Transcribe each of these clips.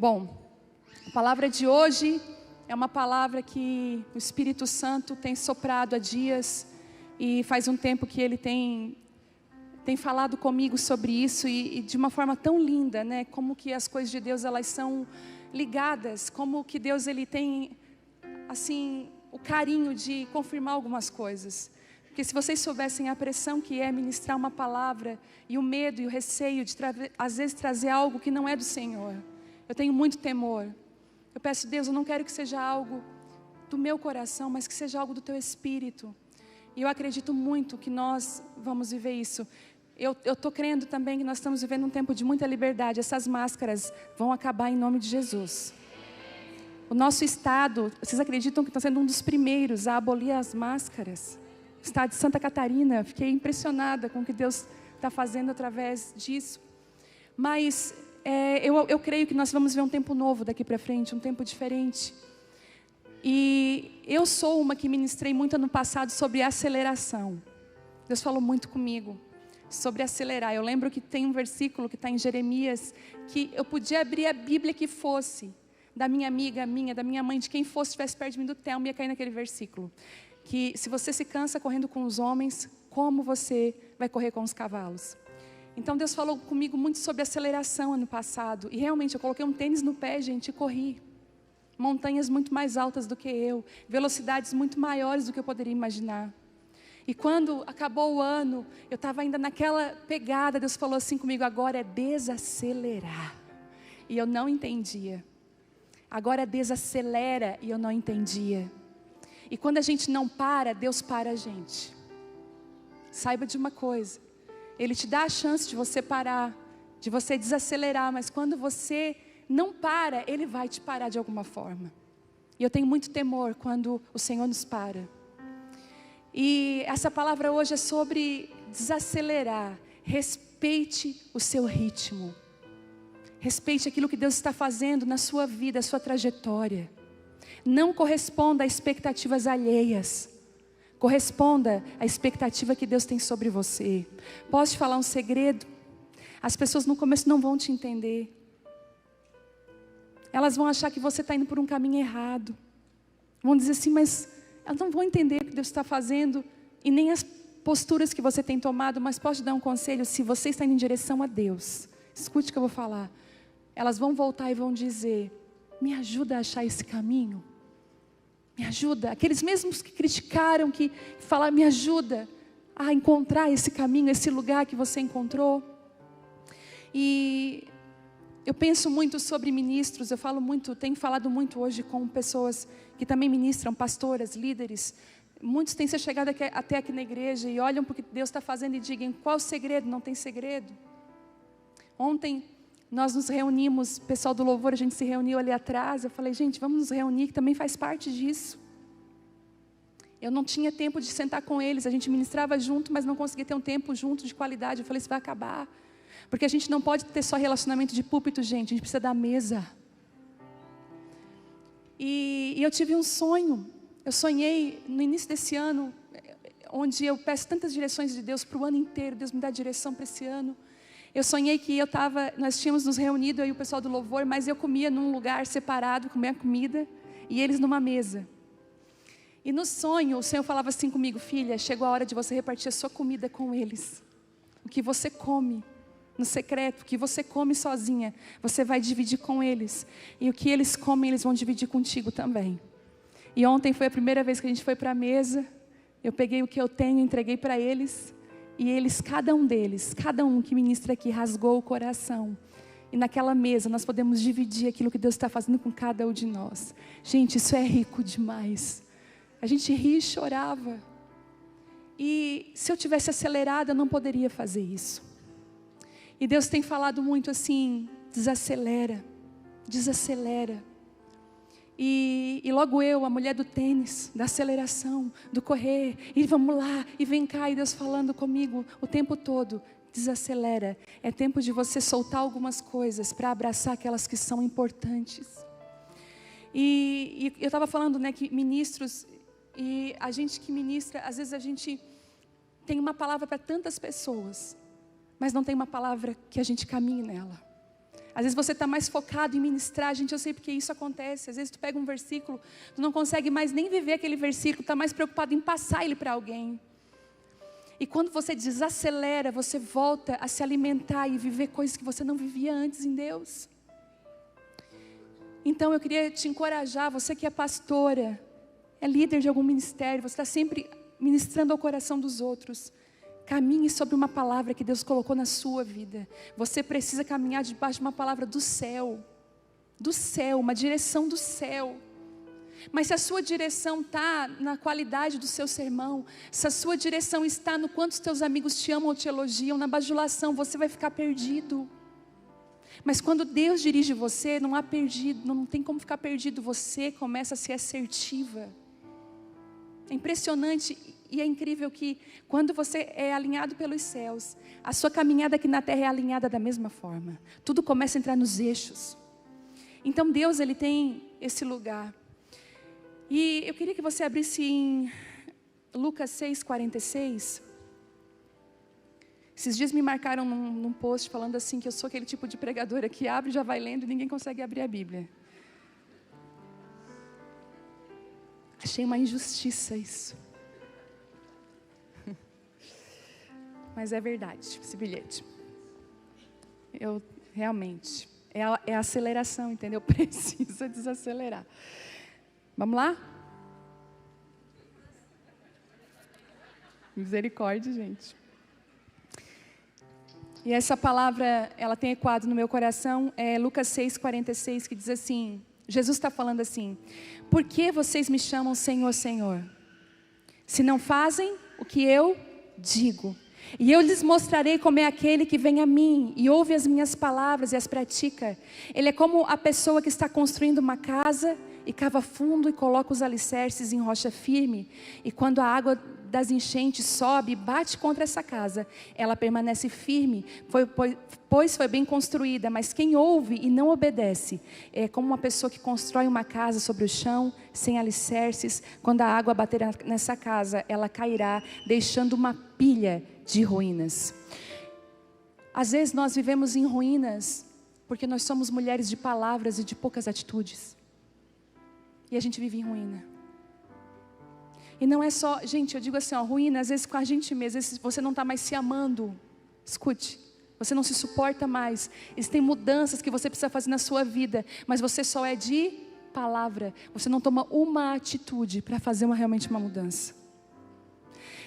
Bom, a palavra de hoje é uma palavra que o Espírito Santo tem soprado há dias e faz um tempo que ele tem falado comigo sobre isso e de uma forma tão linda, né? Como que as coisas de Deus, elas são ligadas, como que Deus ele tem assim o carinho de confirmar algumas coisas. Porque se vocês soubessem a pressão que é ministrar uma palavra e o medo e o receio de às vezes trazer algo que não é do Senhor. Eu tenho muito temor. Eu peço, Deus, eu não quero que seja algo do meu coração, mas que seja algo do teu espírito. E eu acredito muito que nós vamos viver isso. Eu estou crendo também que nós estamos vivendo um tempo de muita liberdade. Essas máscaras vão acabar em nome de Jesus. O nosso estado, vocês acreditam que está sendo um dos primeiros a abolir as máscaras? O estado de Santa Catarina, fiquei impressionada com o que Deus está fazendo através disso. Mas eu creio que nós vamos ver um tempo novo daqui para frente, um tempo diferente. E eu sou uma que ministrei muito ano passado sobre aceleração. Deus falou muito comigo sobre acelerar. Eu lembro que tem um versículo que está em Jeremias, que eu podia abrir a Bíblia que fosse, da minha amiga, da minha mãe, de quem fosse, estivesse perto de mim do Telmo, ia cair naquele versículo. Que se você se cansa correndo com os homens, como você vai correr com os cavalos? Então Deus falou comigo muito sobre aceleração ano passado. E realmente eu coloquei um tênis no pé, gente, e corri. Montanhas muito mais altas do que eu. Velocidades muito maiores do que eu poderia imaginar. E quando acabou o ano, eu estava ainda naquela pegada. Deus falou assim comigo, agora é desacelerar. E eu não entendia. Agora desacelera e eu não entendia. E quando a gente não para, Deus para a gente. Saiba de uma coisa. Ele te dá a chance de você parar, de você desacelerar, mas quando você não para, Ele vai te parar de alguma forma. E eu tenho muito temor quando o Senhor nos para. E essa palavra hoje é sobre desacelerar. Respeite o seu ritmo. Respeite aquilo que Deus está fazendo na sua vida, a sua trajetória. Não corresponda a expectativas alheias. Corresponda à expectativa que Deus tem sobre você. Posso te falar um segredo? As pessoas no começo não vão te entender. Elas vão achar que você está indo por um caminho errado. Vão dizer assim, mas elas não vão entender o que Deus está fazendo e nem as posturas que você tem tomado. Mas posso te dar um conselho? Se você está indo em direção a Deus, escute o que eu vou falar. Elas vão voltar e vão dizer, me ajuda a achar esse caminho. Me ajuda, aqueles mesmos que criticaram, que falaram, me ajuda a encontrar esse caminho, esse lugar que você encontrou. E eu penso muito sobre ministros, tenho falado muito hoje com pessoas que também ministram, pastoras, líderes. Muitos têm se chegado até aqui na igreja e olham para o que Deus está fazendo e digam, qual o segredo? Não tem segredo. Ontem nós nos reunimos, o pessoal do louvor, a gente se reuniu ali atrás. Eu falei, gente, vamos nos reunir, que também faz parte disso. Eu não tinha tempo de sentar com eles, a gente ministrava junto, mas não conseguia ter um tempo junto de qualidade. Eu falei, isso vai acabar. Porque a gente não pode ter só relacionamento de púlpito, gente, a gente precisa da mesa. E eu tive um sonho, eu sonhei no início desse ano, onde eu peço tantas direções de Deus para o ano inteiro, Deus me dá direção para esse ano. Eu sonhei que nós tínhamos nos reunido aí o pessoal do louvor, mas eu comia num lugar separado, comia comida, e eles numa mesa. E no sonho, o Senhor falava assim comigo, filha, chegou a hora de você repartir a sua comida com eles. O que você come no secreto, o que você come sozinha, você vai dividir com eles. E o que eles comem, eles vão dividir contigo também. E ontem foi a primeira vez que a gente foi para a mesa, eu peguei o que eu tenho, entreguei para eles. E eles, cada um que ministra aqui, rasgou o coração. E naquela mesa nós podemos dividir aquilo que Deus está fazendo com cada um de nós. Gente, isso é rico demais. A gente ria e chorava. E se eu tivesse acelerado, eu não poderia fazer isso. E Deus tem falado muito assim, desacelera, desacelera. E logo eu, a mulher do tênis, da aceleração, do correr, e vamos lá, e vem cá, e Deus falando comigo o tempo todo, desacelera. É tempo de você soltar algumas coisas para abraçar aquelas que são importantes. E eu estava falando, né, que ministros, e a gente que ministra, às vezes a gente tem uma palavra para tantas pessoas, mas não tem uma palavra que a gente caminhe nela. Às vezes você está mais focado em ministrar. Gente, eu sei porque isso acontece. Às vezes tu pega um versículo, tu não consegue mais nem viver aquele versículo, está mais preocupado em passar ele para alguém. E quando você desacelera, você volta a se alimentar e viver coisas que você não vivia antes em Deus. Então eu queria te encorajar, você que é pastora, é líder de algum ministério, você está sempre ministrando ao coração dos outros. Caminhe sobre uma palavra que Deus colocou na sua vida. Você precisa caminhar debaixo de uma palavra do céu, uma direção do céu. Mas se a sua direção está na qualidade do seu sermão, se a sua direção está no quanto os teus amigos te amam ou te elogiam, na bajulação, você vai ficar perdido. Mas quando Deus dirige você, não há perdido, não tem como ficar perdido, você começa a ser assertiva. É impressionante e é incrível que quando você é alinhado pelos céus, a sua caminhada aqui na terra é alinhada da mesma forma. Tudo começa a entrar nos eixos. Então Deus, Ele tem esse lugar. E eu queria que você abrisse em Lucas 6,46. Esses dias me marcaram num post falando assim que eu sou aquele tipo de pregadora que abre, já vai lendo e ninguém consegue abrir a Bíblia. Achei uma injustiça isso. Mas é verdade, esse bilhete. Eu realmente, é a aceleração, entendeu? Precisa desacelerar. Vamos lá? Misericórdia, gente. E essa palavra, ela tem ecoado no meu coração, é Lucas 6,46, que diz assim, Jesus está falando assim: por que vocês me chamam Senhor, Senhor, se não fazem o que eu digo? E eu lhes mostrarei como é aquele que vem a mim e ouve as minhas palavras e as pratica. Ele é como a pessoa que está construindo uma casa e cava fundo e coloca os alicerces em rocha firme. E quando a água das enchentes sobe e bate contra essa casa, ela permanece firme, pois foi bem construída. Mas quem ouve e não obedece é como uma pessoa que constrói uma casa sobre o chão, sem alicerces. Quando a água bater nessa casa, ela cairá, deixando uma pilha de ruínas. Às vezes nós vivemos em ruínas porque nós somos mulheres de palavras e de poucas atitudes. E a gente vive em ruína. E não é só, gente, eu digo assim, ó, ruína às vezes com a gente mesmo. Às vezes você não está mais se amando. Escute, você não se suporta mais. Existem mudanças que você precisa fazer na sua vida, mas você só é de palavra. Você não toma uma atitude para fazer realmente uma mudança.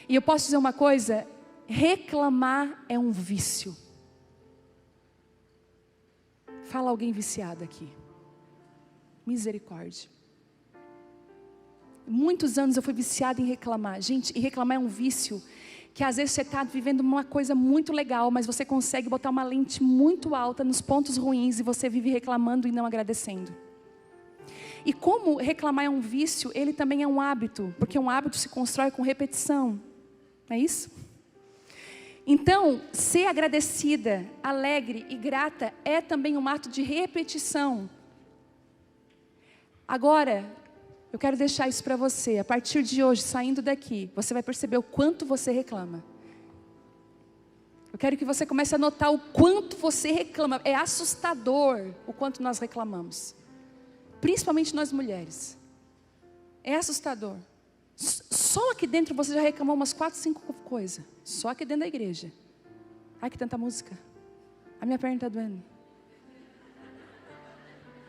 E eu posso dizer uma coisa, reclamar é um vício. Fala alguém viciado aqui. Misericórdia. Muitos anos eu fui viciada em reclamar. Gente, e reclamar é um vício que às vezes você está vivendo uma coisa muito legal, mas você consegue botar uma lente muito alta nos pontos ruins e você vive reclamando e não agradecendo. E como reclamar é um vício, ele também é um hábito, porque um hábito se constrói com repetição. Não é isso? Então, ser agradecida, alegre e grata é também um ato de repetição. Agora, eu quero deixar isso para você. A partir de hoje, saindo daqui, você vai perceber o quanto você reclama. Eu quero que você comece a notar o quanto você reclama. É assustador o quanto nós reclamamos. Principalmente nós mulheres. É assustador. Só aqui dentro você já reclamou umas 4, 5 coisas. Só aqui dentro da igreja. Ai, que tanta música. A minha perna está doendo.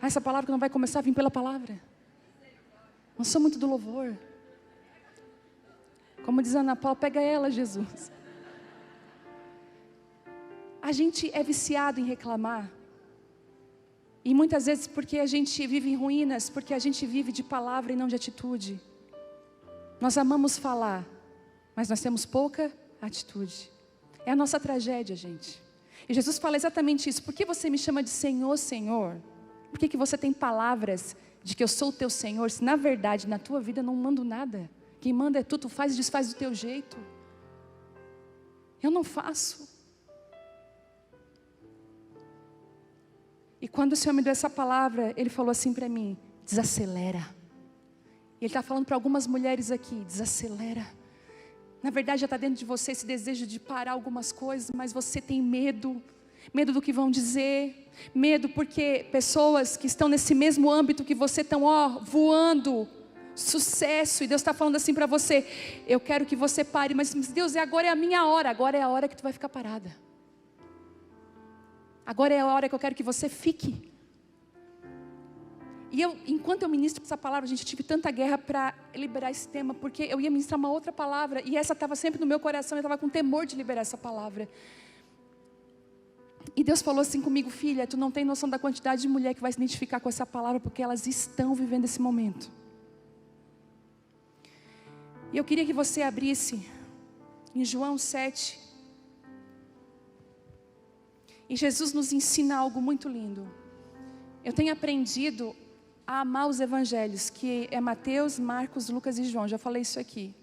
Essa palavra que não vai começar a vir pela palavra. Não sou muito do louvor. Como diz Ana Paula, pega ela, Jesus. A gente é viciado em reclamar. E muitas vezes porque a gente vive em ruínas, porque a gente vive de palavra e não de atitude. Nós amamos falar, mas nós temos pouca atitude. É a nossa tragédia, gente. E Jesus fala exatamente isso. Por que você me chama de Senhor, Senhor? Por que você tem palavras de que eu sou o teu Senhor, se na verdade na tua vida eu não mando nada? Quem manda é tu, tu faz e desfaz do teu jeito. Eu não faço. E quando o Senhor me deu essa palavra, Ele falou assim para mim: desacelera. E Ele está falando para algumas mulheres aqui: desacelera. Na verdade já está dentro de você esse desejo de parar algumas coisas, mas você tem medo. medo do que vão dizer, medo porque pessoas que estão nesse mesmo âmbito que você estão, voando, sucesso, e Deus está falando assim para você: eu quero que você pare, mas Deus, agora é a minha hora, agora é a hora que tu vai ficar parada, agora é a hora que eu quero que você fique. E enquanto eu ministro essa palavra, gente, eu tive tanta guerra para liberar esse tema, porque eu ia ministrar uma outra palavra, e essa estava sempre no meu coração, eu estava com temor de liberar essa palavra. E Deus falou assim comigo: filha, tu não tem noção da quantidade de mulher que vai se identificar com essa palavra, porque elas estão vivendo esse momento. E eu queria que você abrisse em João 7. E Jesus nos ensina algo muito lindo. Eu tenho aprendido a amar os evangelhos, que é Mateus, Marcos, Lucas e João. Já falei isso aqui.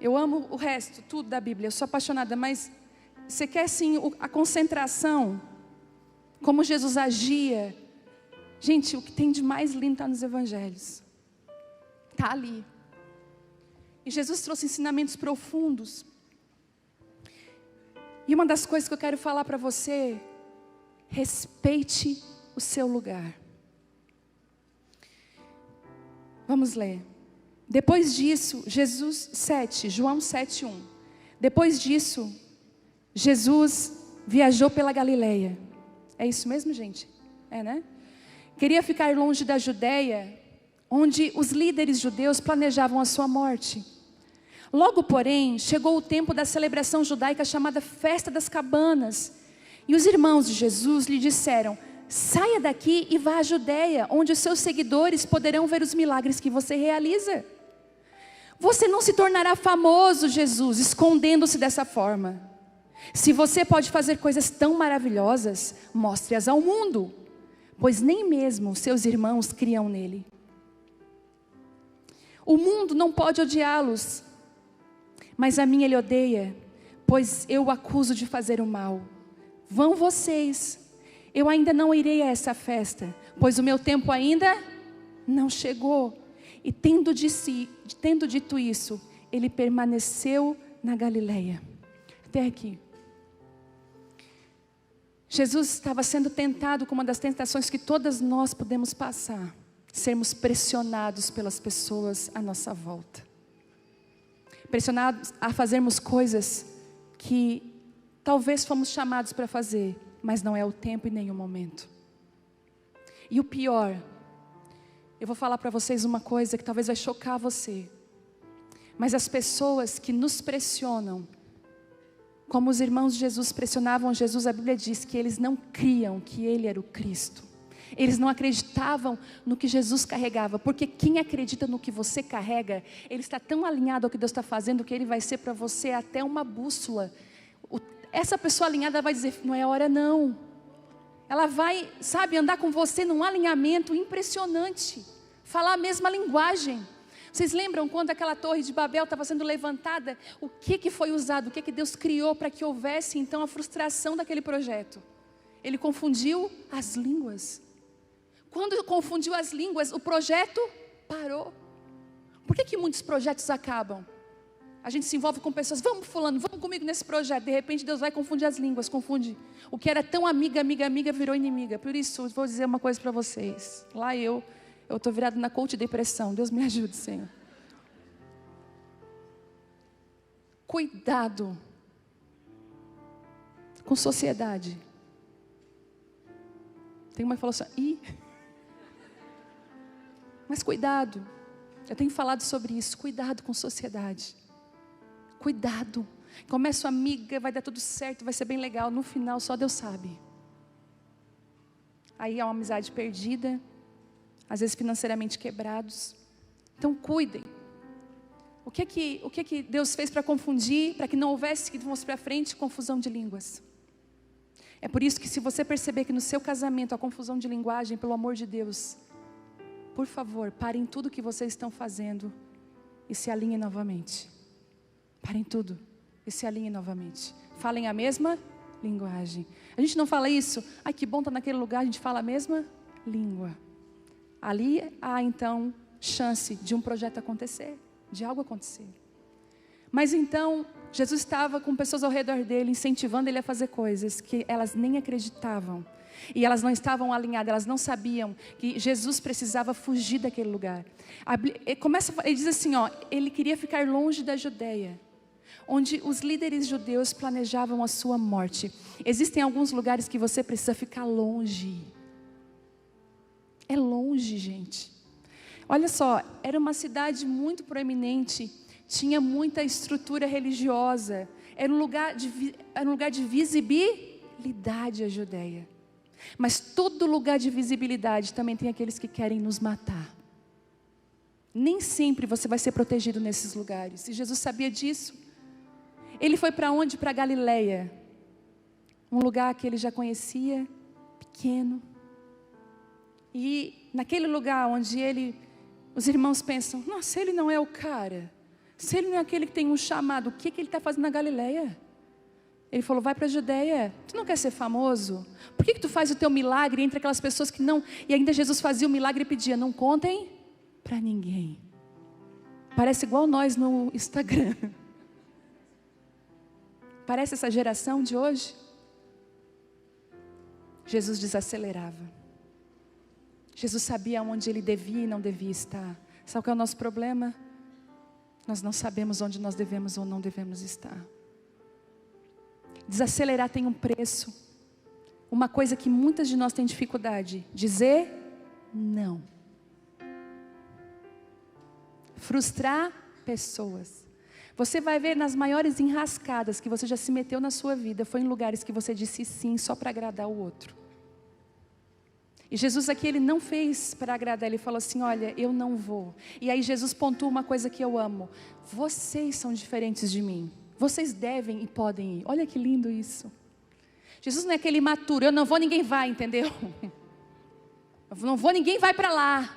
Eu amo o resto, tudo da Bíblia. Eu sou apaixonada, mas você quer sim a concentração, como Jesus agia. Gente, o que tem de mais lindo está nos evangelhos. Está ali. E Jesus trouxe ensinamentos profundos. E uma das coisas que eu quero falar para você: respeite o seu lugar. Vamos ler. Depois disso, João 7:1. Depois disso, Jesus viajou pela Galileia. É isso mesmo, gente? É, né? Queria ficar longe da Judeia, onde os líderes judeus planejavam a sua morte. Logo, porém, chegou o tempo da celebração judaica chamada Festa das Cabanas. E os irmãos de Jesus lhe disseram: saia daqui e vá à Judeia, onde os seus seguidores poderão ver os milagres que você realiza. Você não se tornará famoso, Jesus, escondendo-se dessa forma. Se você pode fazer coisas tão maravilhosas, mostre-as ao mundo, pois nem mesmo seus irmãos criam nele. O mundo não pode odiá-los, mas a mim ele odeia, pois eu o acuso de fazer o mal. Vão vocês, eu ainda não irei a essa festa, pois o meu tempo ainda não chegou. E tendo dito isso, ele permaneceu na Galileia. Até aqui. Jesus estava sendo tentado com uma das tentações que todas nós podemos passar: sermos pressionados pelas pessoas à nossa volta. Pressionados a fazermos coisas que talvez fomos chamados para fazer, mas não é o tempo e nem o momento. E o pior, eu vou falar para vocês uma coisa que talvez vai chocar você, mas as pessoas que nos pressionam, como os irmãos de Jesus pressionavam Jesus, a Bíblia diz que eles não criam que Ele era o Cristo. Eles não acreditavam no que Jesus carregava, porque quem acredita no que você carrega, ele está tão alinhado ao que Deus está fazendo, que ele vai ser para você até uma bússola. Essa pessoa alinhada vai dizer: não é hora não. Ela vai, andar com você num alinhamento impressionante, falar a mesma linguagem. Vocês lembram quando aquela torre de Babel estava sendo levantada? O que foi usado? O que Deus criou para que houvesse então a frustração daquele projeto? Ele confundiu as línguas. Quando confundiu as línguas, o projeto parou. Por que muitos projetos acabam? A gente se envolve com pessoas: vamos fulano, vamos comigo nesse projeto. De repente Deus vai confundir as línguas, confunde. O que era tão amiga virou inimiga. Por isso, eu vou dizer uma coisa para vocês. Lá eu estou virado na coach depressão. Deus me ajude, Senhor. Cuidado com sociedade. Tem uma que falou assim: mas cuidado. Eu tenho falado sobre isso. Cuidado com sociedade. Cuidado. Começa amiga, vai dar tudo certo, vai ser bem legal. No final só Deus sabe. Aí é uma amizade perdida, às vezes financeiramente quebrados. Então cuidem. O que Deus fez para confundir, para que não houvesse, que fosse para frente, confusão de línguas. É por isso que, se você perceber que no seu casamento há confusão de linguagem, pelo amor de Deus, por favor, parem tudo que vocês estão fazendo e se alinhem novamente. Parem tudo e se alinhem novamente. Falem a mesma linguagem. A gente não fala isso: ai, que bom estar naquele lugar. A gente fala a mesma língua. Ali há então chance de um projeto acontecer, de algo acontecer. Mas então, Jesus estava com pessoas ao redor dele, incentivando ele a fazer coisas que elas nem acreditavam. E elas não estavam alinhadas, elas não sabiam que Jesus precisava fugir daquele lugar. Ele diz assim, ele queria ficar longe da Judeia, onde os líderes judeus planejavam a sua morte. Existem alguns lugares que você precisa ficar longe. É longe, gente. Olha só, era uma cidade muito proeminente, tinha muita estrutura religiosa, era um lugar de visibilidade a Judeia. Mas todo lugar de visibilidade também tem aqueles que querem nos matar. Nem sempre você vai ser protegido nesses lugares, e Jesus sabia disso. Ele foi para onde? Para Galileia, um lugar que ele já conhecia, pequeno. E naquele lugar onde os irmãos pensam, nossa, ele não é o cara, se ele não é aquele que tem um chamado, o que ele está fazendo na Galileia? Ele falou, vai para a Judeia, tu não quer ser famoso? Por que tu faz o teu milagre entre aquelas pessoas que não... E ainda Jesus fazia o milagre e pedia, não contem para ninguém. Parece igual nós no Instagram. Parece essa geração de hoje. Jesus desacelerava. Jesus sabia onde ele devia e não devia estar. Sabe qual é o nosso problema? Nós não sabemos onde nós devemos ou não devemos estar. Desacelerar tem um preço. Uma coisa que muitas de nós têm dificuldade: dizer não. Frustrar pessoas. Você vai ver nas maiores enrascadas que você já se meteu na sua vida, foi em lugares que você disse sim só para agradar o outro. E Jesus aqui, ele não fez para agradar, ele falou assim, olha, eu não vou. E aí Jesus pontua uma coisa que eu amo: vocês são diferentes de mim, vocês devem e podem ir. Olha que lindo isso. Jesus não é aquele imaturo, eu não vou, ninguém vai, entendeu? Eu não vou, ninguém vai para lá.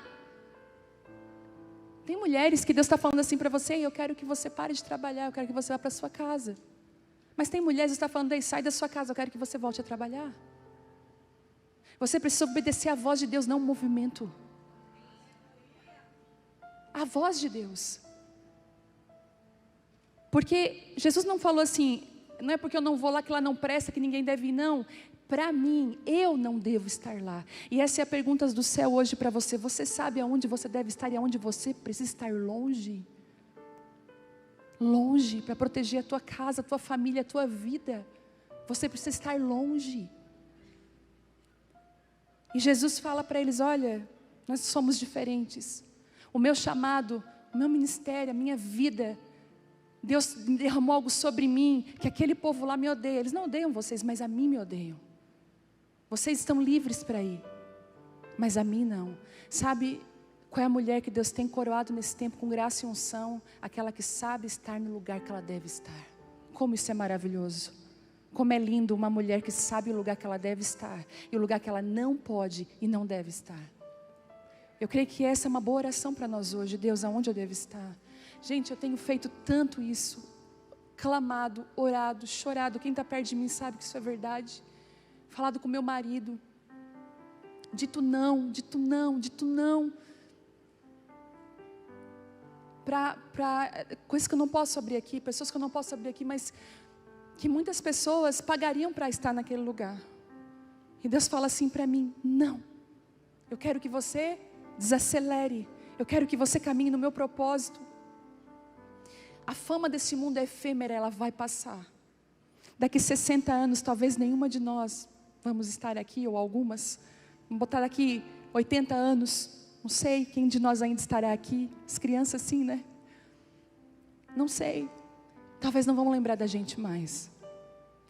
Tem mulheres que Deus está falando assim para você, eu quero que você pare de trabalhar, eu quero que você vá para a sua casa. Mas tem mulheres que está falando, ei, sai da sua casa, eu quero que você volte a trabalhar. Você precisa obedecer à voz de Deus, não o movimento. A voz de Deus. Porque Jesus não falou assim, não é porque eu não vou lá que lá não presta, que ninguém deve ir, não. Para mim, eu não devo estar lá. E essa é a pergunta do céu hoje para você. Você sabe aonde você deve estar e aonde você precisa estar longe? Longe, para proteger a tua casa, a tua família, a tua vida. Você precisa estar longe. E Jesus fala para eles, olha, nós somos diferentes. O meu chamado, o meu ministério, a minha vida, Deus derramou algo sobre mim, que aquele povo lá me odeia. Eles não odeiam vocês, mas a mim me odeiam. Vocês estão livres para ir, mas a mim não. Sabe qual é a mulher que Deus tem coroado nesse tempo com graça e unção? Aquela que sabe estar no lugar que ela deve estar. Como isso é maravilhoso. Como é lindo uma mulher que sabe o lugar que ela deve estar e o lugar que ela não pode e não deve estar. Eu creio que essa é uma boa oração para nós hoje. Deus, aonde eu devo estar? Gente, eu tenho feito tanto isso. Clamado, orado, chorado. Quem está perto de mim sabe que isso é verdade. Falado com meu marido. Dito não, dito não, dito não. Para coisas que eu não posso abrir aqui, pessoas que eu não posso abrir aqui, mas que muitas pessoas pagariam para estar naquele lugar. E Deus fala assim para mim, não. Eu quero que você desacelere. Eu quero que você caminhe no meu propósito. A fama desse mundo é efêmera, ela vai passar. Daqui 60 anos, talvez nenhuma de nós vamos estar aqui, ou algumas. Vamos botar daqui 80 anos. Não sei quem de nós ainda estará aqui. As crianças sim, né? Não sei. Talvez não vão lembrar da gente mais.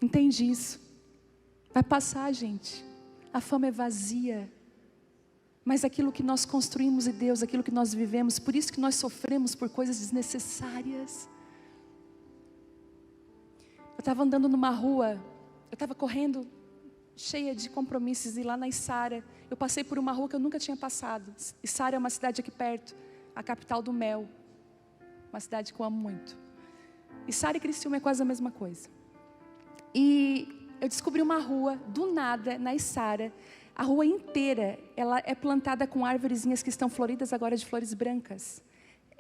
Entende isso? Vai passar, gente. A fama é vazia. Mas aquilo que nós construímos em Deus, aquilo que nós vivemos, por isso que nós sofremos por coisas desnecessárias. Eu estava andando numa rua, eu estava correndo, cheia de compromissos, e lá na Içara, eu passei por uma rua que eu nunca tinha passado. Içara é uma cidade aqui perto, a capital do mel. Uma cidade que eu amo muito. Içara e Criciúma é quase a mesma coisa. E eu descobri uma rua, do nada, na Içara. A rua inteira, ela é plantada com árvorezinhas que estão floridas agora de flores brancas.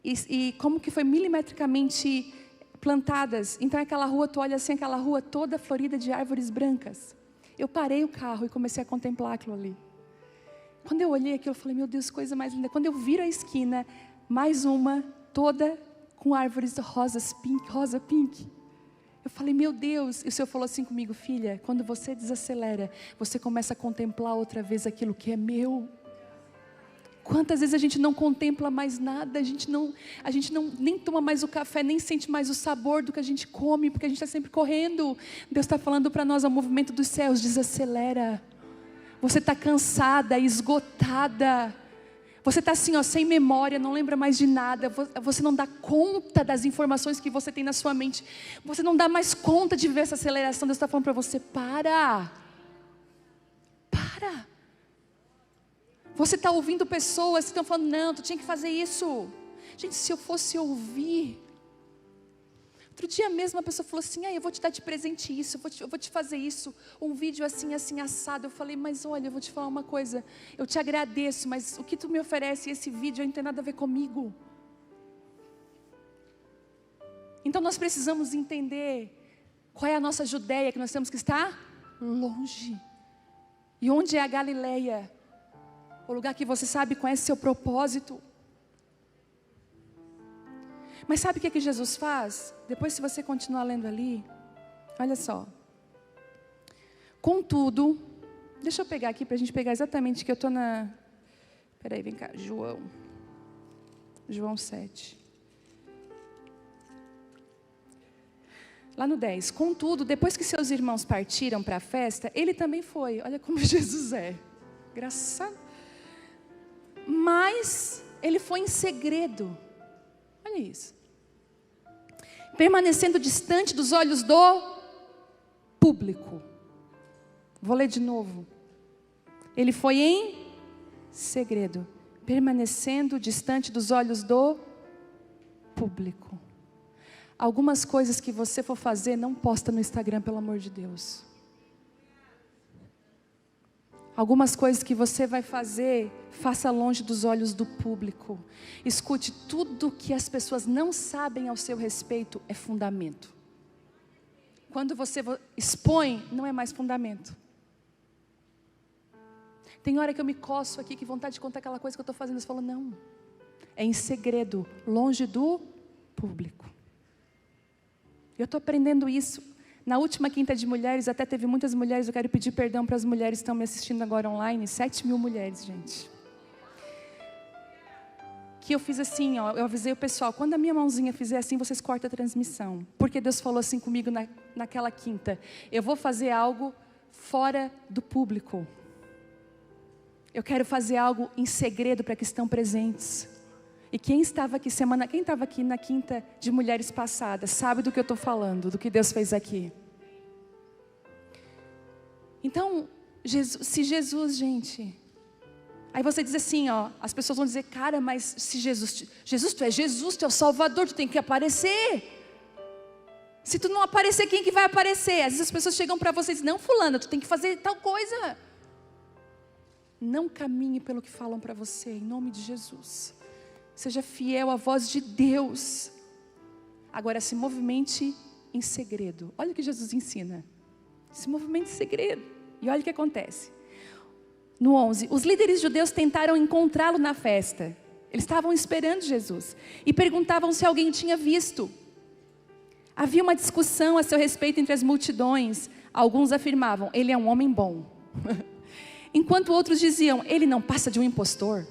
E como que foi milimetricamente plantadas. Então aquela rua, tu olha assim, aquela rua toda florida de árvores brancas. Eu parei o carro e comecei a contemplar aquilo ali. Quando eu olhei aquilo, eu falei, meu Deus, coisa mais linda. Quando eu viro a esquina, mais uma, toda com árvores rosa pink. Eu falei, meu Deus. E o Senhor falou assim comigo, filha, quando você desacelera, você começa a contemplar outra vez aquilo que é meu. Quantas vezes a gente não contempla mais nada, a gente não nem toma mais o café, nem sente mais o sabor do que a gente come, porque a gente está sempre correndo. Deus está falando para nós, ao movimento dos céus, desacelera. Você está cansada, esgotada. Você está assim, ó, sem memória, não lembra mais de nada. Você não dá conta das informações que você tem na sua mente. Você não dá mais conta de ver essa aceleração. Deus está falando para você, para. Você está ouvindo pessoas que estão falando, não, tu tinha que fazer isso. Gente, se eu fosse ouvir. Outro dia mesmo a pessoa falou assim, eu vou te dar de presente isso, eu vou te fazer isso, um vídeo assim, assim, assado. Eu falei, mas olha, eu vou te falar uma coisa, eu te agradeço, mas o que tu me oferece, esse vídeo, não tem nada a ver comigo. Então nós precisamos entender qual é a nossa Judeia, que nós temos que estar longe. E onde é a Galileia? O lugar que você sabe, conhece seu propósito. Mas sabe o que Jesus faz? Depois, se você continuar lendo ali, olha só. Contudo, deixa eu pegar aqui para a gente pegar exatamente que eu estou na... Peraí, vem cá, João 7. Lá no 10. Contudo, depois que seus irmãos partiram para a festa, ele também foi. Olha como Jesus é. Engraçado. Mas ele foi em segredo. Olha isso. Permanecendo distante dos olhos do público. Vou ler de novo. Ele foi em segredo. Permanecendo distante dos olhos do público. Algumas coisas que você for fazer, não posta no Instagram, pelo amor de Deus. Algumas coisas que você vai fazer, faça longe dos olhos do público. Escute, tudo que as pessoas não sabem ao seu respeito é fundamento. Quando você expõe, não é mais fundamento. Tem hora que eu me coço aqui, que vontade de contar aquela coisa que eu estou fazendo. Você fala, não, é em segredo, longe do público. Eu estou aprendendo isso. Na última quinta de mulheres, até teve muitas mulheres, eu quero pedir perdão para as mulheres que estão me assistindo agora online, 7.000 mulheres, gente. Que eu fiz assim, ó, eu avisei o pessoal, quando a minha mãozinha fizer assim, vocês cortam a transmissão. Porque Deus falou assim comigo naquela quinta, eu vou fazer algo fora do público. Eu quero fazer algo em segredo para que estão presentes. E quem estava aqui na quinta de mulheres passadas, sabe do que eu estou falando, do que Deus fez aqui. Então, se Jesus, gente... Aí você diz assim, ó, as pessoas vão dizer, cara, mas se Jesus, tu é Jesus, tu é o Salvador, tu tem que aparecer. Se tu não aparecer, quem que vai aparecer? Às vezes as pessoas chegam para você e dizem, não, fulana, tu tem que fazer tal coisa. Não caminhe pelo que falam para você, em nome de Jesus. Seja fiel à voz de Deus. Agora se movimente em segredo. Olha o que Jesus ensina. Se movimente em segredo. E olha o que acontece. No 11, os líderes judeus tentaram encontrá-lo na festa. Eles estavam esperando Jesus. E perguntavam se alguém tinha visto. Havia uma discussão a seu respeito entre as multidões. Alguns afirmavam, ele é um homem bom. Enquanto outros diziam, ele não passa de um impostor.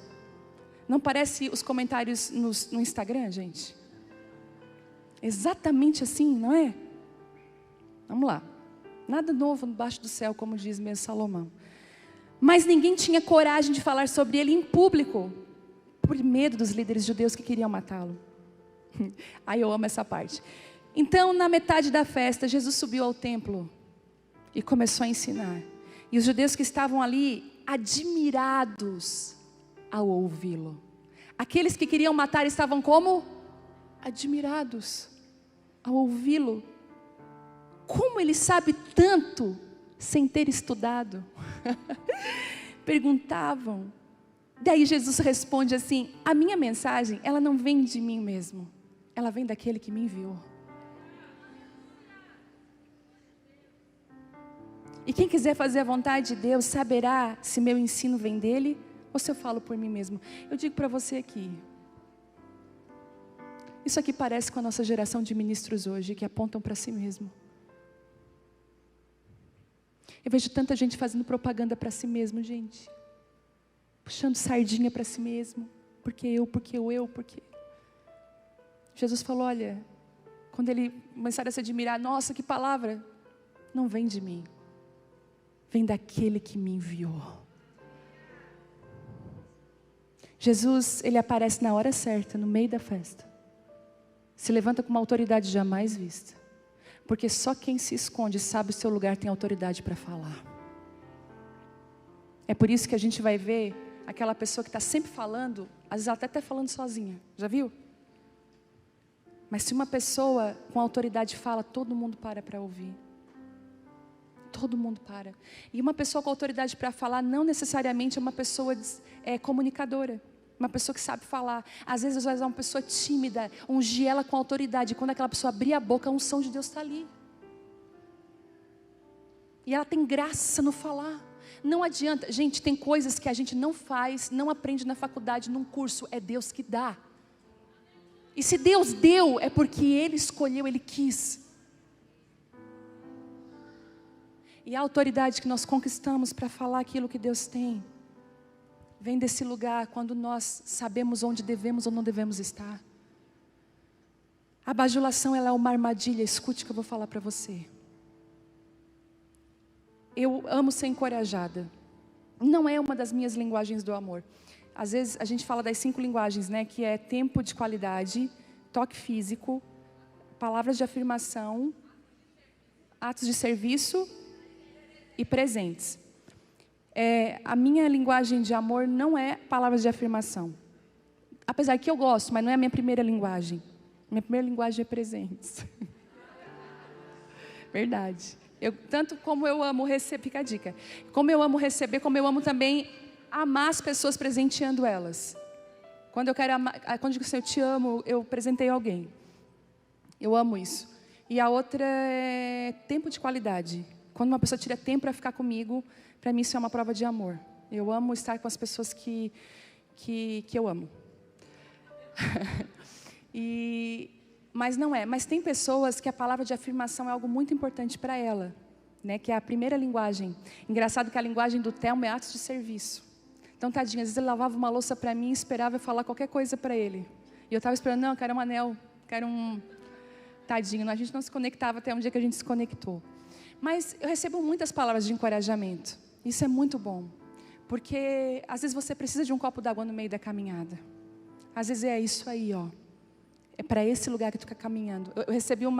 Não parece os comentários no Instagram, gente? Exatamente assim, não é? Vamos lá. Nada novo debaixo do céu, como diz mesmo Salomão. Mas ninguém tinha coragem de falar sobre ele em público, por medo dos líderes judeus que queriam matá-lo. Aí eu amo essa parte. Então, na metade da festa, Jesus subiu ao templo e começou a ensinar. E os judeus que estavam ali, admirados ao ouvi-lo. Aqueles que queriam matar estavam como? Admirados ao ouvi-lo. Como ele sabe tanto sem ter estudado? Perguntavam. Daí Jesus responde assim, a minha mensagem, ela não vem de mim mesmo. Ela vem daquele que me enviou. E quem quiser fazer a vontade de Deus saberá se meu ensino vem dele ou se eu falo por mim mesmo. Eu digo para você aqui, isso aqui parece com a nossa geração de ministros hoje, que apontam para si mesmo. Eu vejo tanta gente fazendo propaganda para si mesmo, gente. Puxando sardinha para si mesmo. Porque eu. Jesus falou, olha, quando ele começar a se admirar, nossa, que palavra. Não vem de mim. Vem daquele que me enviou. Jesus, ele aparece na hora certa, no meio da festa. Se levanta com uma autoridade jamais vista. Porque só quem se esconde sabe o seu lugar, tem autoridade para falar. É por isso que a gente vai ver aquela pessoa que está sempre falando, às vezes ela até está falando sozinha, já viu? Mas se uma pessoa com autoridade fala, todo mundo para ouvir. Todo mundo para. E uma pessoa com autoridade para falar não necessariamente é uma pessoa comunicadora. Uma pessoa que sabe falar. Às vezes vai usar uma pessoa tímida, ungir ela com autoridade. E quando aquela pessoa abrir a boca, a unção de Deus está ali. E ela tem graça no falar. Não adianta. Gente, tem coisas que a gente não faz, não aprende na faculdade, num curso. É Deus que dá. E se Deus deu, é porque Ele escolheu, Ele quis. E a autoridade que nós conquistamos para falar aquilo que Deus tem, vem desse lugar quando nós sabemos onde devemos ou não devemos estar. A bajulação, ela é uma armadilha. Escute o que eu vou falar para você. Eu amo ser encorajada. Não é uma das minhas linguagens do amor. Às vezes a gente fala das 5 linguagens, né? Que é tempo de qualidade, toque físico, palavras de afirmação, atos de serviço e presentes. A minha linguagem de amor não é palavras de afirmação. Apesar que eu gosto, mas não é a minha primeira linguagem. Minha primeira linguagem é presentes. Verdade. Tanto como eu amo receber, fica a dica. Como eu amo receber, como eu amo também amar as pessoas presenteando elas. Quando eu quero amar, quando eu digo assim, eu te amo, eu presentei alguém. Eu amo isso. E a outra é tempo de qualidade. Quando uma pessoa tira tempo para ficar comigo, para mim isso é uma prova de amor. Eu amo estar com as pessoas que eu amo. Mas não é. Mas tem pessoas que a palavra de afirmação é algo muito importante para ela, né? Que é a primeira linguagem. Engraçado que a linguagem do Telmo é atos de serviço. Então, tadinho, às vezes ele lavava uma louça para mim e esperava eu falar qualquer coisa para ele. E eu estava esperando, não, eu quero um anel, quero um... Tadinho, a gente não se conectava até um dia que a gente se conectou. Mas eu recebo muitas palavras de encorajamento. Isso é muito bom. Porque às vezes você precisa de um copo d'água no meio da caminhada. Às vezes é isso aí, ó. É para esse lugar que tu está caminhando. Eu recebi um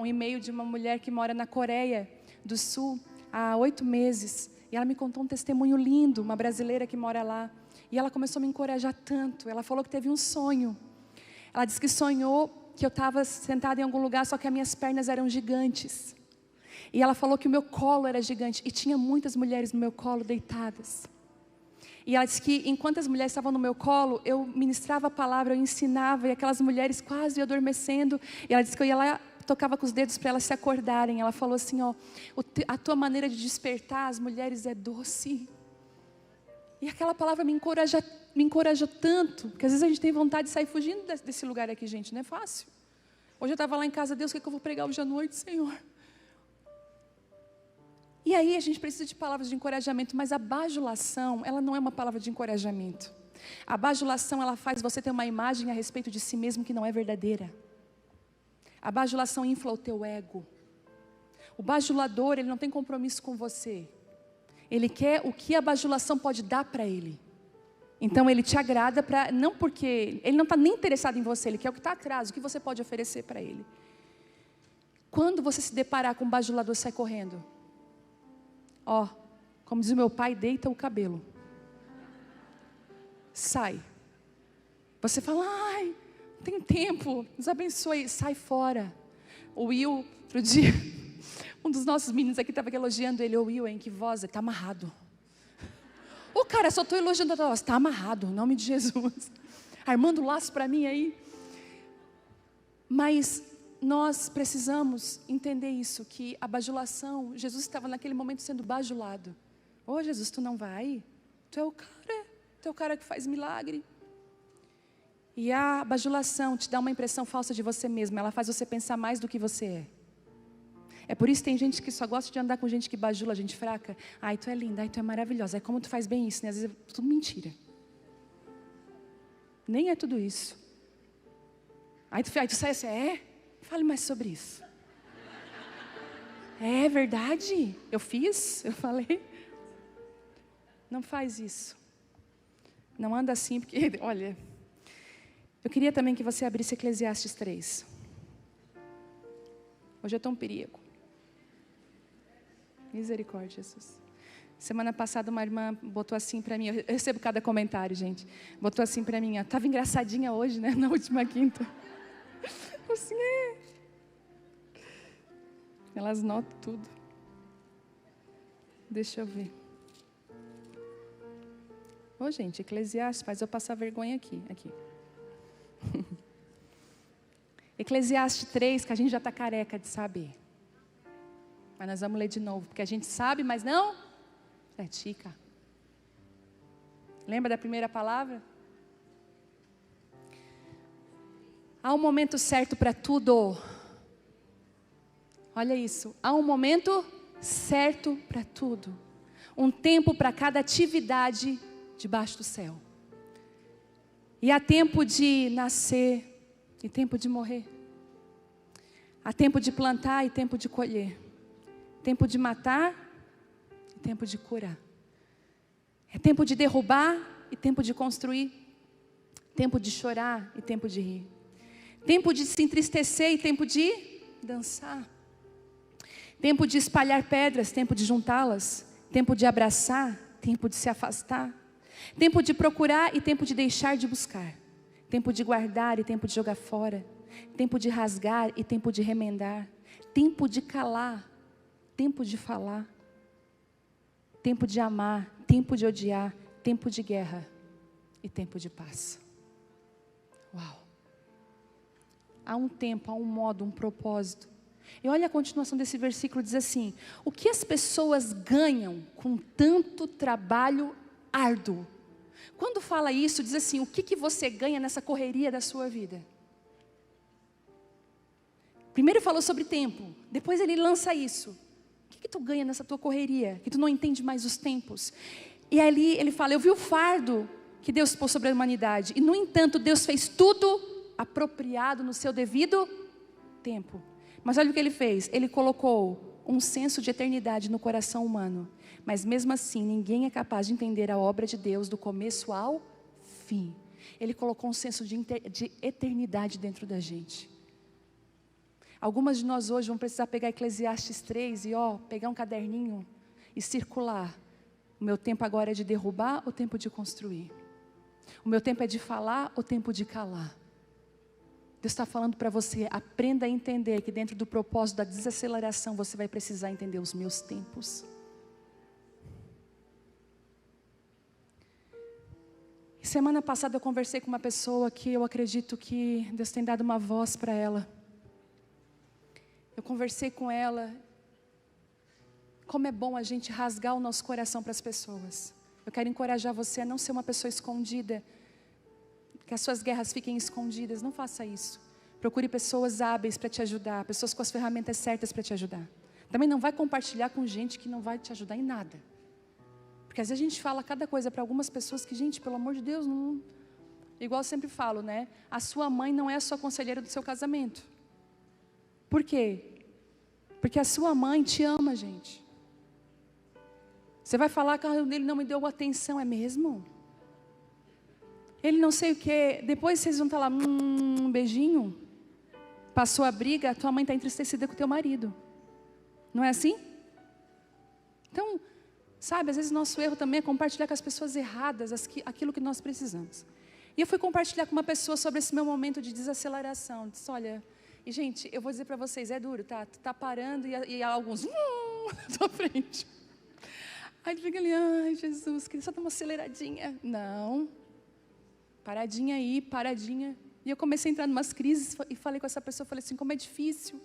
e-mail de uma mulher que mora na Coreia do Sul há 8 meses. E ela me contou um testemunho lindo, uma brasileira que mora lá. E ela começou a me encorajar tanto. Ela falou que teve um sonho. Ela disse que sonhou que eu estava sentada em algum lugar, só que as minhas pernas eram gigantes. E ela falou que o meu colo era gigante. E tinha muitas mulheres no meu colo deitadas. E ela disse que enquanto as mulheres estavam no meu colo, eu ministrava a palavra, eu ensinava. E aquelas mulheres quase adormecendo. E ela disse que eu ia lá, tocava com os dedos para elas se acordarem. Ela falou assim, ó, a tua maneira de despertar as mulheres é doce. E aquela palavra me encorajou tanto, porque às vezes a gente tem vontade de sair fugindo desse lugar aqui, gente, não é fácil. Hoje eu estava lá em casa, Deus, o que é que eu vou pregar hoje à noite, Senhor? E aí a gente precisa de palavras de encorajamento, mas a bajulação, ela não é uma palavra de encorajamento. A bajulação, ela faz você ter uma imagem a respeito de si mesmo que não é verdadeira. A bajulação infla o teu ego. O bajulador, ele não tem compromisso com você. Ele quer o que a bajulação pode dar para ele. Então ele te agrada não porque ele não está nem interessado em você, ele quer o que está atrás, o que você pode oferecer para ele. Quando você se deparar com um bajulador, sai correndo. Ó, como diz o meu pai, deita o cabelo. Sai. Você fala, ai, não tem tempo, nos abençoe, sai fora. O Will, outro dia, um dos nossos meninos aqui estava elogiando ele, ô Will, hein, que voz, ele está amarrado. Ô cara, só estou elogiando a tua voz, está amarrado, em nome de Jesus. Armando laço para mim aí. Mas nós precisamos entender isso, que a bajulação, Jesus estava naquele momento sendo bajulado. Ô Jesus, tu não vai? Tu é o cara que faz milagre. E a bajulação te dá uma impressão falsa de você mesmo, ela faz você pensar mais do que você é. É por isso que tem gente que só gosta de andar com gente que bajula, gente fraca. Ai, tu é linda, ai, tu é maravilhosa, ai, como tu faz bem isso, né? Às vezes é tudo mentira. Nem é tudo isso. Aí tu sai assim, Fale mais sobre isso. É verdade? Eu fiz? Eu falei? Não faz isso. Não anda assim, porque, olha... Eu queria também que você abrisse Eclesiastes 3. Hoje eu estou um perigo. Misericórdia, Jesus. Semana passada uma irmã botou assim para mim, eu recebo cada comentário, gente. Botou assim para mim, estava engraçadinha hoje, né? Na última quinta. Assim, Elas notam tudo. Deixa eu ver. Ô, gente, Eclesiastes, faz eu passar vergonha aqui. Eclesiastes 3, que a gente já está careca de saber. Mas nós vamos ler de novo, porque a gente sabe, mas não pratica. Lembra da primeira palavra? Há um momento certo para tudo. Olha isso, há um momento certo para tudo. Um tempo para cada atividade debaixo do céu. E há tempo de nascer e tempo de morrer. Há tempo de plantar e tempo de colher. Tempo de matar e tempo de curar. É tempo de derrubar e tempo de construir. Tempo de chorar e tempo de rir. Tempo de se entristecer e tempo de dançar. Tempo de espalhar pedras, tempo de juntá-las. Tempo de abraçar, tempo de se afastar. Tempo de procurar e tempo de deixar de buscar. Tempo de guardar e tempo de jogar fora. Tempo de rasgar e tempo de remendar. Tempo de calar, tempo de falar. Tempo de amar, tempo de odiar. Tempo de guerra e tempo de paz. Uau! Há um tempo, há um modo, um propósito. E olha a continuação desse versículo, diz assim: o que as pessoas ganham com tanto trabalho árduo? Quando fala isso, diz assim, o que você ganha nessa correria da sua vida? Primeiro falou sobre tempo, depois ele lança isso. O que tu ganha nessa tua correria, que tu não entende mais os tempos? E ali ele fala, eu vi o fardo que Deus pôs sobre a humanidade, e no entanto Deus fez tudo apropriado no seu devido tempo. Mas olha o que ele fez, ele colocou um senso de eternidade no coração humano. Mas mesmo assim, ninguém é capaz de entender a obra de Deus do começo ao fim. Ele colocou um senso de eternidade dentro da gente. Algumas de nós hoje vão precisar pegar Eclesiastes 3 e pegar um caderninho e circular. O meu tempo agora é de derrubar ou tempo de construir? O meu tempo é de falar ou tempo de calar? Deus está falando para você, aprenda a entender que dentro do propósito da desaceleração você vai precisar entender os meus tempos. E semana passada eu conversei com uma pessoa que eu acredito que Deus tem dado uma voz para ela. Eu conversei com ela, como é bom a gente rasgar o nosso coração para as pessoas. Eu quero encorajar você a não ser uma pessoa escondida, que as suas guerras fiquem escondidas, não faça isso. Procure pessoas hábeis para te ajudar, pessoas com as ferramentas certas para te ajudar. Também não vai compartilhar com gente que não vai te ajudar em nada. Porque às vezes a gente fala cada coisa para algumas pessoas que, gente, pelo amor de Deus, não... Igual eu sempre falo, né? A sua mãe não é a sua conselheira do seu casamento. Por quê? Porque a sua mãe te ama, gente. Você vai falar que ele não me deu atenção, é mesmo? Ele não sei o quê. Depois vocês vão estar lá, um beijinho. Passou a briga, a tua mãe está entristecida com o teu marido. Não é assim? Então, sabe, às vezes nosso erro também é compartilhar com as pessoas erradas aquilo que nós precisamos. E eu fui compartilhar com uma pessoa sobre esse meu momento de desaceleração. Disse, olha, e gente, eu vou dizer para vocês, é duro, tá? Tu tá parando e alguns na tua frente. Aí tu fica ali, ai Jesus, queria só dar uma aceleradinha. Não. Paradinha aí, paradinha. E eu comecei a entrar em umas crises e falei com essa pessoa, falei assim, como é difícil.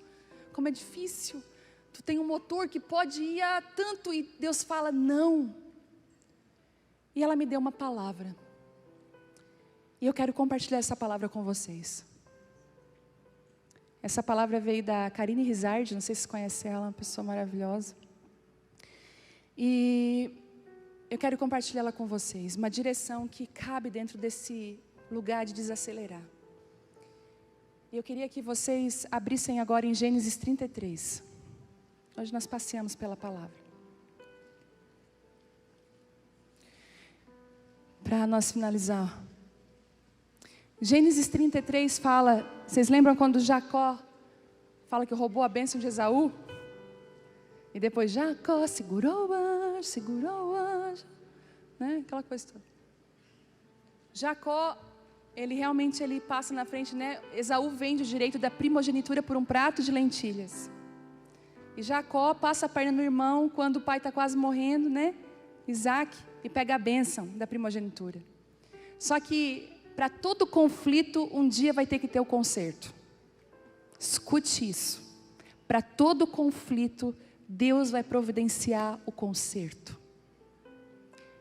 Tu tem um motor que pode ir a tanto e Deus fala não. E ela me deu uma palavra. E eu quero compartilhar essa palavra com vocês. Essa palavra veio da Karine Rizardi, não sei se vocês conhecem ela, uma pessoa maravilhosa. E eu quero compartilhar ela com vocês, uma direção que cabe dentro desse lugar de desacelerar. E eu queria que vocês abrissem agora em Gênesis 33. Hoje nós passeamos pela palavra. Para nós finalizar. Gênesis 33 fala, vocês lembram quando Jacó fala que roubou a bênção de Esaú? E depois Jacó segurou o anjo, né? Aquela coisa toda. Jacó, ele passa na frente, né? Esaú vende o direito da primogenitura por um prato de lentilhas. E Jacó passa a perna no irmão quando o pai está quase morrendo, né? Isaac, e pega a bênção da primogenitura. Só que para todo conflito, um dia vai ter que ter o conserto. Escute isso. Para todo conflito, Deus vai providenciar o conserto.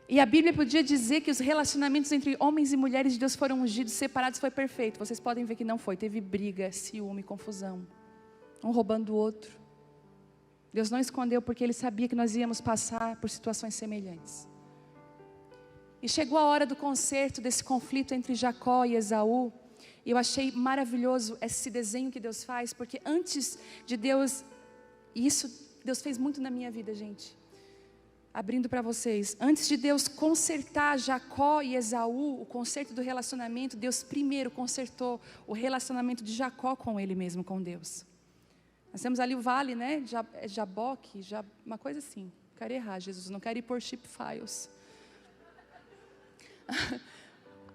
E a Bíblia podia dizer que os relacionamentos entre homens e mulheres de Deus foram ungidos, separados, foi perfeito. Vocês podem ver que não foi. Teve briga, ciúme, confusão. Um roubando o outro. Deus não escondeu porque Ele sabia que nós íamos passar por situações semelhantes. E chegou a hora do conserto desse conflito entre Jacó e Esaú. E eu achei maravilhoso esse desenho que Deus faz, porque antes de Deus, e isso Deus fez muito na minha vida, gente. Abrindo para vocês, antes de Deus consertar Jacó e Esaú, o conserto do relacionamento, Deus primeiro consertou o relacionamento de Jacó com Ele mesmo, com Deus. Nós temos ali o vale, né, Jaboque, uma coisa assim. Não quero errar, Jesus, não quero ir por chip files.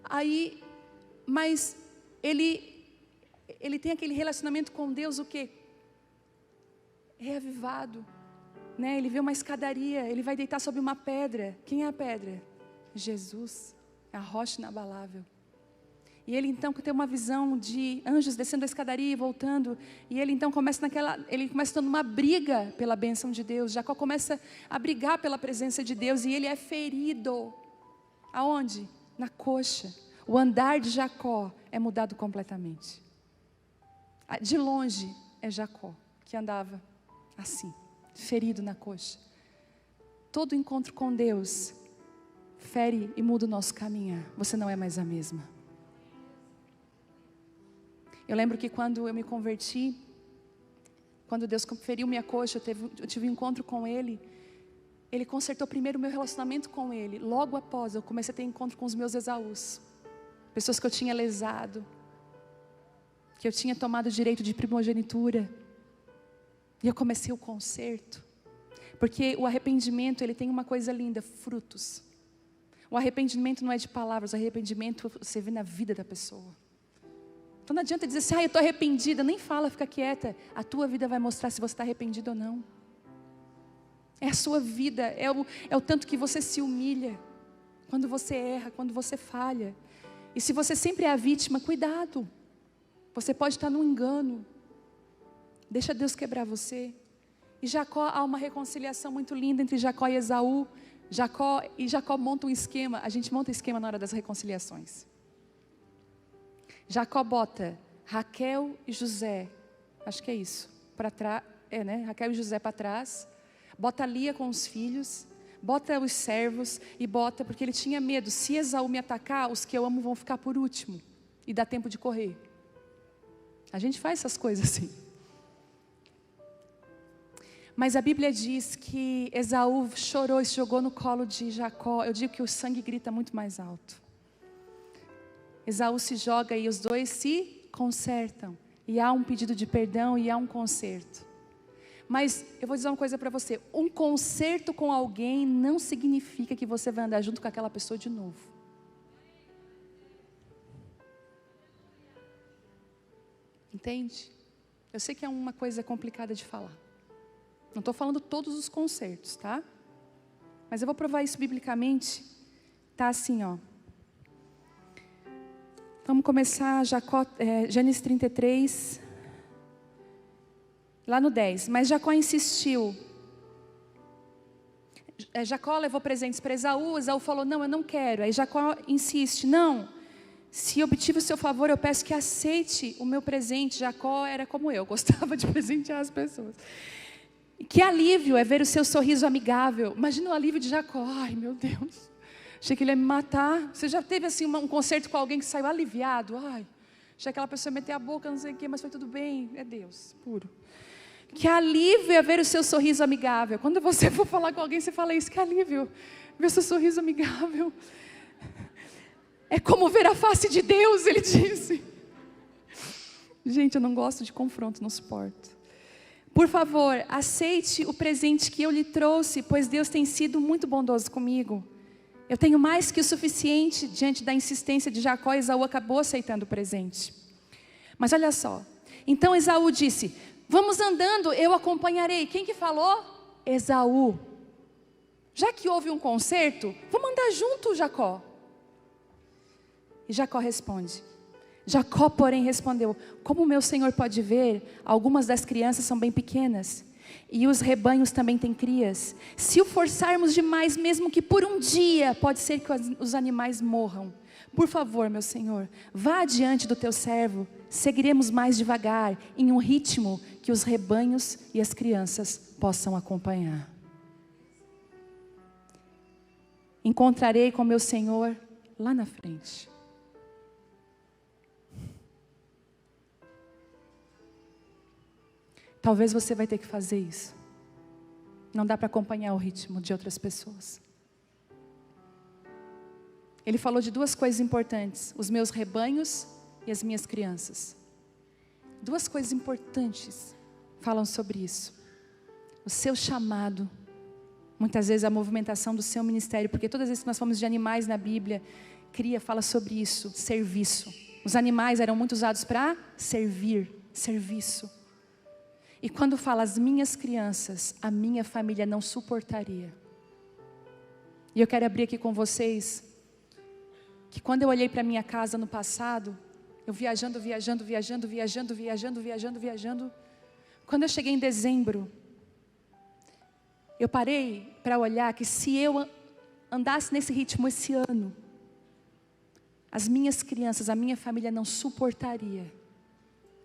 Aí, mas ele tem aquele relacionamento com Deus, o quê? Reavivado, né? Ele vê uma escadaria, ele vai deitar sobre uma pedra. Quem é a pedra? Jesus, é a rocha inabalável. E ele então tem uma visão de anjos descendo a escadaria e voltando. E ele então começa tendo uma briga pela bênção de Deus. Jacó começa a brigar pela presença de Deus e ele é ferido. Aonde? Na coxa. O andar de Jacó é mudado completamente. De longe é Jacó que andava assim, ferido na coxa. Todo encontro com Deus fere e muda o nosso caminhar. Você não é mais a mesma. Eu lembro que quando eu me converti, quando Deus feriu minha coxa, eu tive um encontro com Ele. Ele consertou primeiro o meu relacionamento com Ele. Logo após, eu comecei a ter encontro com os meus Esaús. Pessoas que eu tinha lesado. Que eu tinha tomado o direito de primogenitura. E eu comecei o conserto. Porque o arrependimento, ele tem uma coisa linda, frutos. O arrependimento não é de palavras, o arrependimento você vê na vida da pessoa. Então não adianta dizer assim, eu estou arrependida. Nem fala, fica quieta. A tua vida vai mostrar se você está arrependido ou não. É a sua vida, é o tanto que você se humilha. Quando você erra, quando você falha. E se você sempre é a vítima, cuidado. Você pode estar num engano. Deixa Deus quebrar você. E Jacó, há uma reconciliação muito linda entre Jacó e Esaú. Jacó monta um esquema. A gente monta esquema na hora das reconciliações. Jacó bota Raquel e José. Acho que é isso. Para trás, né? Raquel e José para trás. Bota Lia com os filhos. Bota os servos e bota, porque ele tinha medo. Se Esaú me atacar, os que eu amo vão ficar por último. E dá tempo de correr. A gente faz essas coisas assim. Mas a Bíblia diz que Esaú chorou e se jogou no colo de Jacó. Eu digo que o sangue grita muito mais alto. Esaú se joga e os dois se consertam. E há um pedido de perdão e há um conserto. Mas eu vou dizer uma coisa para você. Um conserto com alguém não significa que você vai andar junto com aquela pessoa de novo. Entende? Eu sei que é uma coisa complicada de falar. Não estou falando todos os consertos, tá? Mas eu vou provar isso biblicamente. Tá assim, ó. Vamos começar Gênesis 33, lá no 10. Mas Jacó insistiu. Jacó levou presentes para Esaú. Esaú falou, não, eu não quero. Aí Jacó insiste, não, se obtive o seu favor, eu peço que aceite o meu presente. Jacó era como eu, gostava de presentear as pessoas. Que alívio é ver o seu sorriso amigável. Imagina o alívio de Jacó. Ai, meu Deus, achei que ele ia me matar. Você já teve assim um concerto com alguém que saiu aliviado? Ai, achei que aquela pessoa meter a boca, não sei o quê, mas foi tudo bem. É Deus, puro. Que alívio é ver o seu sorriso amigável. Quando você for falar com alguém, você fala isso, que alívio ver o seu sorriso amigável. É como ver a face de Deus, ele disse. Gente, eu não gosto de confronto, não suporto. Por favor, aceite o presente que eu lhe trouxe, pois Deus tem sido muito bondoso comigo. Eu tenho mais que o suficiente. Diante da insistência de Jacó, Esaú acabou aceitando o presente. Mas olha só, então Esaú disse, vamos andando, eu acompanharei. Quem que falou? Esaú. Já que houve um concerto, vamos andar junto, Jacó. E Jacó responde. Jacó, porém, respondeu, como meu senhor pode ver, algumas das crianças são bem pequenas, e os rebanhos também têm crias. Se o forçarmos demais, mesmo que por um dia, pode ser que os animais morram. Por favor, meu senhor, vá adiante do teu servo, seguiremos mais devagar, em um ritmo que os rebanhos e as crianças possam acompanhar. Encontrarei com meu senhor lá na frente. Talvez você vai ter que fazer isso. Não dá para acompanhar o ritmo de outras pessoas. Ele falou de duas coisas importantes: os meus rebanhos e as minhas crianças. Duas coisas importantes falam sobre isso. O seu chamado, muitas vezes a movimentação do seu ministério, porque todas as vezes que nós falamos de animais na Bíblia, fala sobre isso, serviço. Os animais eram muito usados para servir, serviço. E quando fala as minhas crianças, a minha família não suportaria. E eu quero abrir aqui com vocês, que quando eu olhei para minha casa no passado, eu viajando, quando eu cheguei em dezembro, eu parei para olhar que se eu andasse nesse ritmo esse ano, as minhas crianças, a minha família não suportaria,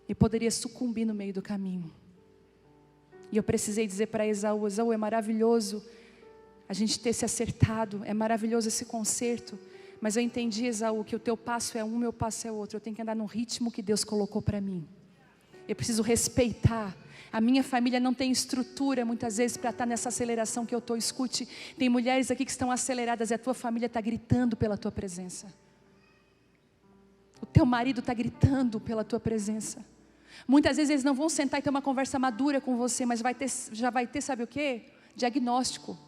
e poderia sucumbir no meio do caminho. E eu precisei dizer para Esaú, Esaú, é maravilhoso a gente ter se acertado, é maravilhoso esse concerto, mas eu entendi, Esaú, que o teu passo é um, o meu passo é outro. Eu tenho que andar no ritmo que Deus colocou para mim. Eu preciso respeitar. A minha família não tem estrutura muitas vezes para estar nessa aceleração que eu estou. Escute, tem mulheres aqui que estão aceleradas e a tua família está gritando pela tua presença. O teu marido está gritando pela tua presença. Muitas vezes eles não vão sentar e ter uma conversa madura com você, mas já vai ter, sabe o quê? Diagnóstico.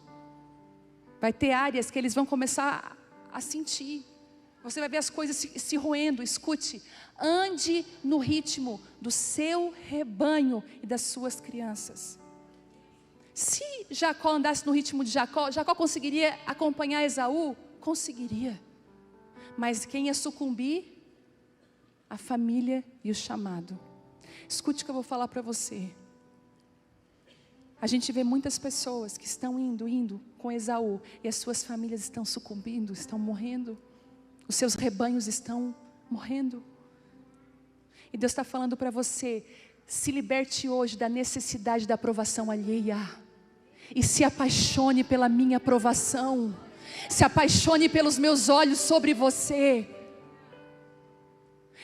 Vai ter áreas que eles vão começar a sentir. Você vai ver as coisas se roendo. Escute, ande no ritmo do seu rebanho e das suas crianças. Se Jacó andasse no ritmo de Jacó, Jacó conseguiria acompanhar Esaú? Conseguiria. Mas quem ia sucumbir? A família e o chamado. Escute o que eu vou falar para você. A gente vê muitas pessoas que estão indo com Esaú, e as suas famílias estão sucumbindo, estão morrendo. Os seus rebanhos estão morrendo. E Deus está falando para você, se liberte hoje da necessidade da aprovação alheia. E se apaixone pela minha aprovação. Se apaixone pelos meus olhos sobre você.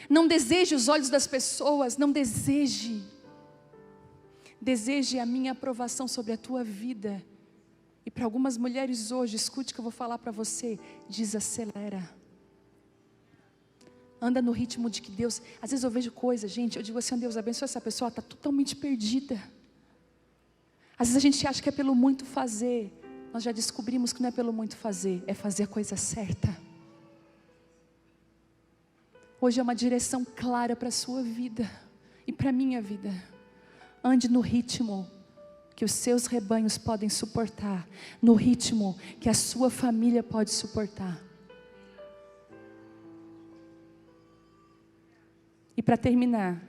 Não deseje os olhos das pessoas, não deseje. Deseje a minha aprovação sobre a tua vida. E para algumas mulheres hoje, escute o que eu vou falar para você, desacelera. Anda no ritmo de que Deus, às vezes eu vejo coisas, gente, eu digo assim, Deus abençoe essa pessoa, está totalmente perdida. Às vezes a gente acha que é pelo muito fazer, nós já descobrimos que não é pelo muito fazer, é fazer a coisa certa. Hoje é uma direção clara para a sua vida e para a minha vida. Ande no ritmo que os seus rebanhos podem suportar, no ritmo que a sua família pode suportar. E para terminar,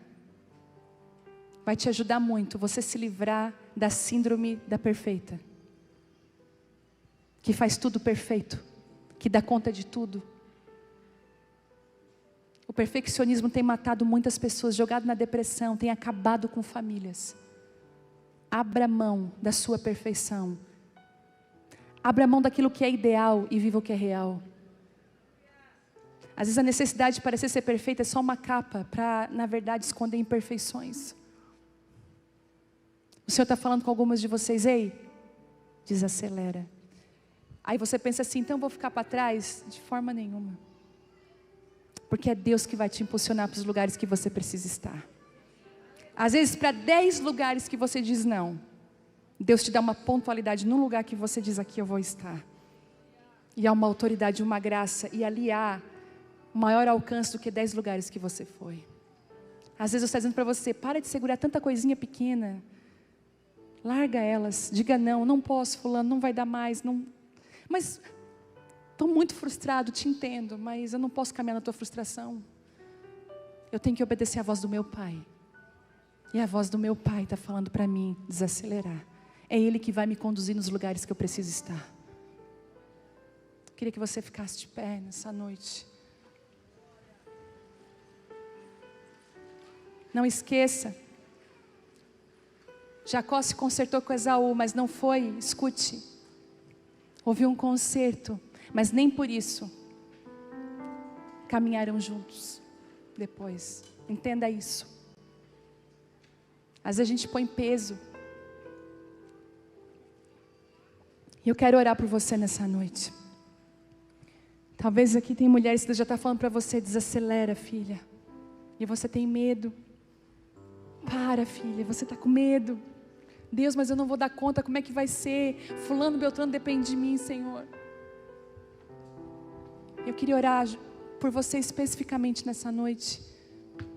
vai te ajudar muito você se livrar da síndrome da perfeita, que faz tudo perfeito, que dá conta de tudo. O perfeccionismo tem matado muitas pessoas, jogado na depressão, tem acabado com famílias. Abra mão da sua perfeição. Abra mão daquilo que é ideal e viva o que é real. Às vezes a necessidade de parecer ser perfeita é só uma capa para, na verdade, esconder imperfeições. O Senhor está falando com algumas de vocês, ei, desacelera. Aí você pensa assim, então eu vou ficar para trás? De forma nenhuma. Porque é Deus que vai te impulsionar para os lugares que você precisa estar. Às vezes para 10 lugares que você diz não, Deus te dá uma pontualidade num lugar que você diz, aqui eu vou estar. E há uma autoridade, uma graça, e ali há maior alcance do que 10 lugares que você foi. Às vezes eu estou dizendo para você, para de segurar tanta coisinha pequena. Larga elas, diga não, não posso, fulano, não vai dar mais, não. Mas estou muito frustrado, te entendo, mas eu não posso caminhar na tua frustração. Eu tenho que obedecer à voz do meu Pai. E a voz do meu Pai está falando para mim, desacelerar. É Ele que vai me conduzir nos lugares que eu preciso estar. Queria que você ficasse de pé nessa noite. Não esqueça, Jacó se consertou com Esaú, mas não foi, escute, houve um conserto, mas nem por isso caminharam juntos depois. Entenda isso. Às vezes a gente põe peso. E eu quero orar por você nessa noite. Talvez aqui tem mulheres que Deus já está falando para você, desacelera, filha. E você tem medo. Para, filha, você está com medo. Deus, mas eu não vou dar conta, como é que vai ser? Fulano, Beltrano depende de mim, Senhor. Eu queria orar por você especificamente nessa noite.